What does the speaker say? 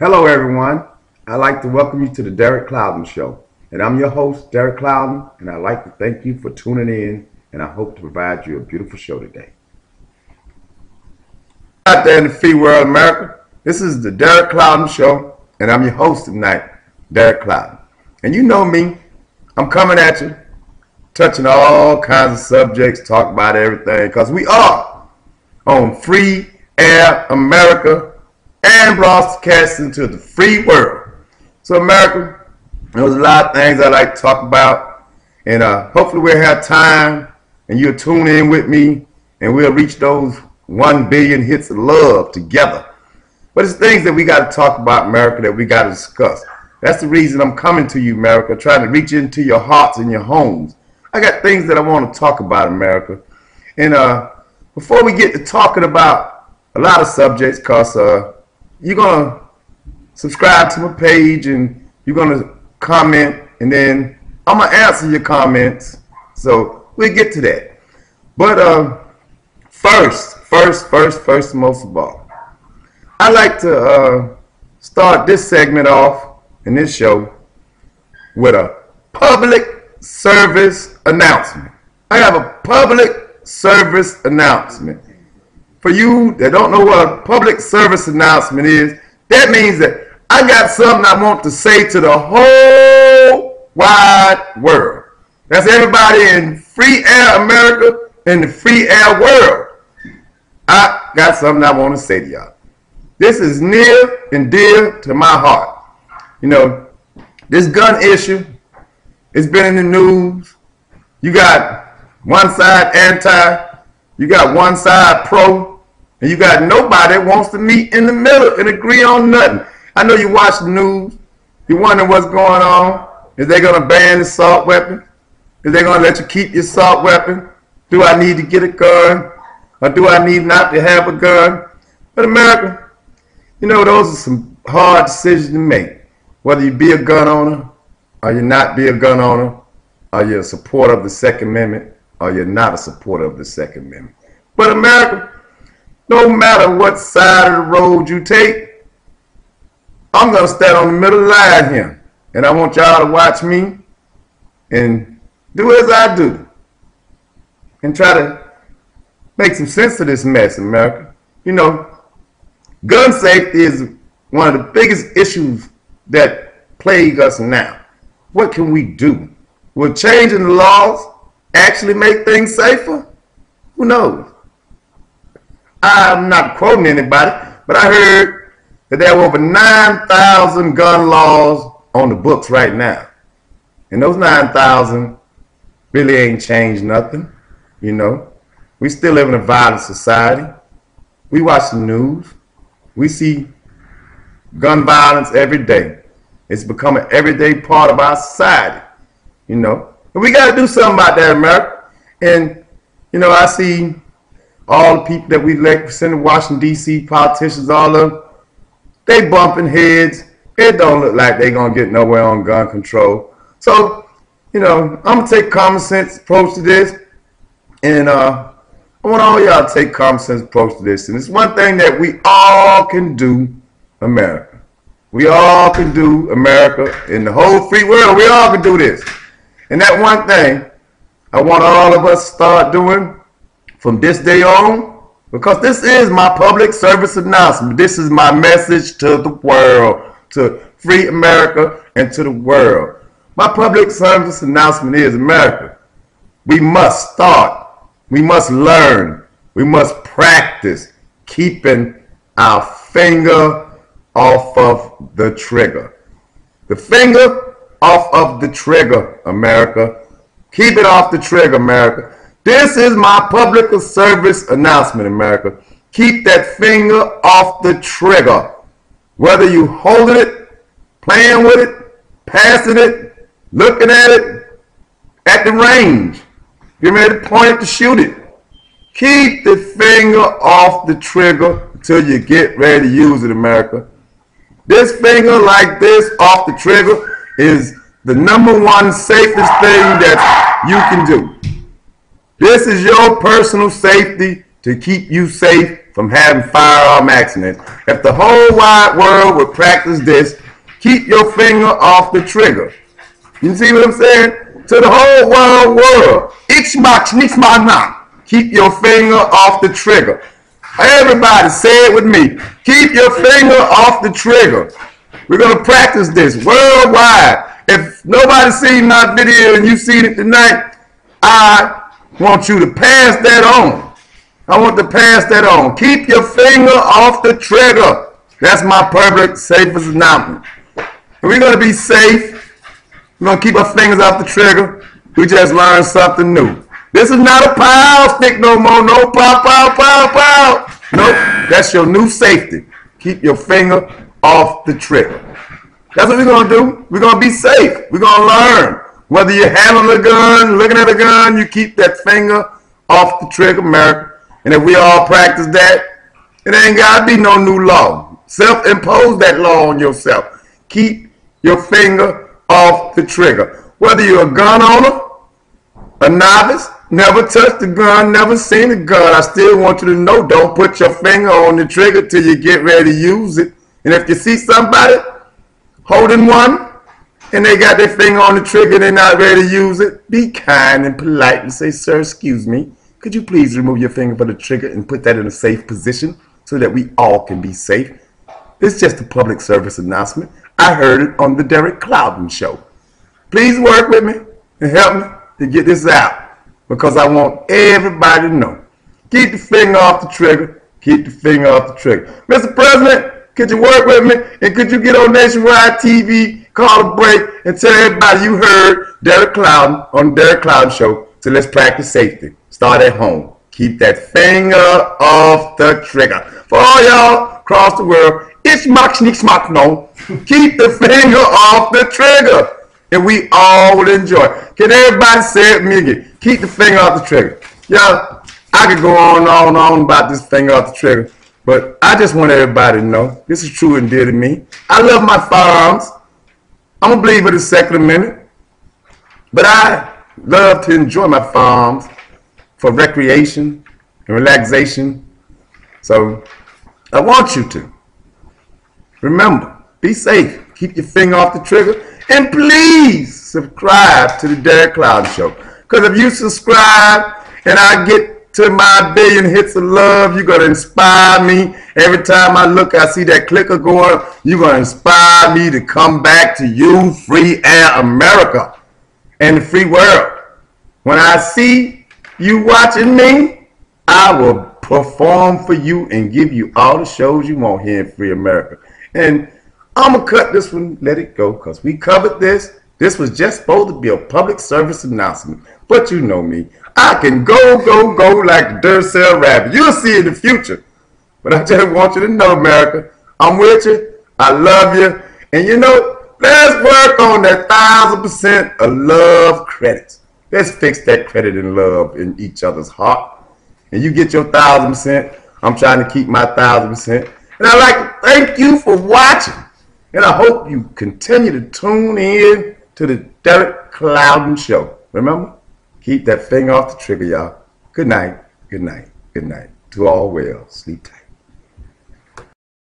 Hello, everyone. I'd like to welcome you to the Derrick Clouden Show. And I'm your host, Derrick Clouden, and I'd like to thank you for tuning in, and I hope to provide you a beautiful show today. Out there in the free world, America, this is the Derrick Clouden Show, and I'm your host tonight, Derrick Clouden. And you know me, I'm coming at you, touching all kinds of subjects, talk about everything, because we are on Free Air America and broadcasting to the free world. So America, there's a lot of things I like to talk about, and hopefully we'll have time and you'll tune in with me and we'll reach those 1 billion hits of love together. But it's things that we got to talk about, America, that we got to discuss. That's the reason I'm coming to you, America, trying to reach into your hearts and your homes. I got things that I want to talk about, America. And before we get to talking about a lot of subjects, because you're going to subscribe to my page and you're going to comment, and then I'm going to answer your comments. So we'll get to that. But first and most of all, I'd like to start this segment off in this show with a public service announcement. I have a public service announcement. For you that don't know what a public service announcement is, that means that I got something I want to say to the whole wide world. That's everybody in Free Air America and the Free Air world. I got something I want to say to y'all. This is near and dear to my heart. You know, this gun issue, it's been in the news. You got one side anti, you got one side pro, and you got nobody that wants to meet in the middle and agree on nothing. I know you watch the news. You wonder what's going on. Is they going to ban the assault weapon? Is they going to let you keep your assault weapon? Do I need to get a gun? Or do I need not to have a gun? But America, you know, those are some hard decisions to make. Whether you be a gun owner or you not be a gun owner, or you're a supporter of the Second Amendment, or you're not a supporter of the Second Amendment. But America, no matter what side of the road you take, I'm going to stand on the middle line here. And I want y'all to watch me and do as I do. And try to make some sense of this mess, America. You know, gun safety is one of the biggest issues that plague us now. What can we do? Will changing the laws actually make things safer? Who knows? I'm not quoting anybody, but I heard that there are over 9,000 gun laws on the books right now. And those 9,000 really ain't changed nothing, you know. We still live in a violent society. We watch the news. We see gun violence every day. It's become an everyday part of our society, you know. And we got to do something about that, America. And, you know, I see all the people that we elect for Washington, D.C., politicians, all of them, they bumping heads. It don't look like they going to get nowhere on gun control. So, you know, I'm going to take a common sense approach to this. And I want all y'all to take a common sense approach to this. And it's one thing that we all can do, America. We all can do, America, in the whole free world. We all can do this. And that one thing I want all of us to start doing from this day on, because this is my public service announcement. This is my message to the world, to free America and to the world. My public service announcement is, America, we must start, we must learn, we must practice keeping our finger off of the trigger. The finger off of the trigger, America. Keep it off the trigger, America. This is my public service announcement, America. Keep that finger off the trigger. Whether you holding it, playing with it, passing it, looking at it, at the range, getting ready to point it to shoot it. Keep the finger off the trigger until you get ready to use it, America. This finger like this off the trigger is the #1 safest thing that you can do. This is your personal safety to keep you safe from having firearm accidents. If the whole wide world would practice this, keep your finger off the trigger. You see what I'm saying? To the whole wide world. Keep your finger off the trigger. Everybody say it with me. Keep your finger off the trigger. We're going to practice this worldwide. If nobody seen my video and you seen it tonight, I want you to pass that on. I want to pass that on. Keep your finger off the trigger. That's my public safest announcement. We're going to be safe. We're going to keep our fingers off the trigger. We just learned something new. This is not a pow stick no more. No pow, pow, pow, pow. Nope, that's your new safety. Keep your finger off the trigger. That's what we're going to do. We're going to be safe. We're going to learn. Whether you're handling a gun, looking at a gun, you keep that finger off the trigger, America. And if we all practice that, it ain't got to be no new law. Self-impose that law on yourself. Keep your finger off the trigger. Whether you're a gun owner, a novice, never touched a gun, never seen a gun, I still want you to know, don't put your finger on the trigger till you get ready to use it. And if you see somebody holding one and they got their finger on the trigger and they're not ready to use it, be kind and polite and say, sir, excuse me, could you please remove your finger from the trigger and put that in a safe position so that we all can be safe? It's just a public service announcement. I heard it on the Derrick Clouden show. Please work with me and help me to get this out, because I want everybody to know. Keep the finger off the trigger. Keep the finger off the trigger. Mr. President, could you work with me? And could you get on Nationwide TV, call a break, and tell everybody you heard Derrick Clouden on the Derrick Clouden show. So let's practice safety. Start at home. Keep that finger off the trigger. For all y'all across the world, it's mock sneak smock no. Keep the finger off the trigger. And we all will enjoy. Can everybody say it with me again? Keep the finger off the trigger. Yeah, I could go on and on about this finger off the trigger, but I just want everybody to know this is true and dear to me. I love my firearms. I'm going to believe it a second a minute, but I love to enjoy my firearms for recreation and relaxation. So I want you to remember, be safe, keep your finger off the trigger. And please subscribe to the Derrick Clouden Show. Because if you subscribe and I get to my billion hits of love, you're going to inspire me. Every time I look, I see that clicker going, you're going to inspire me to come back to you, free air America and the free world. When I see you watching me, I will perform for you and give you all the shows you want here in free America. And I'm going to cut this one, let it go, because we covered this. This was just supposed to be a public service announcement. But you know me. I can go like the Duracell rabbit. You'll see in the future. But I just want you to know, America, I'm with you. I love you. And you know, let's work on that 1,000% of love credits. Let's fix that credit and love in each other's heart. And you get your 1,000%. I'm trying to keep my 1,000%. And I'd like to thank you for watching. And I hope you continue to tune in to the Derrick Clouden Show. Remember, keep that finger off the trigger, y'all. Good night, good night, good night. To all well. Sleep tight.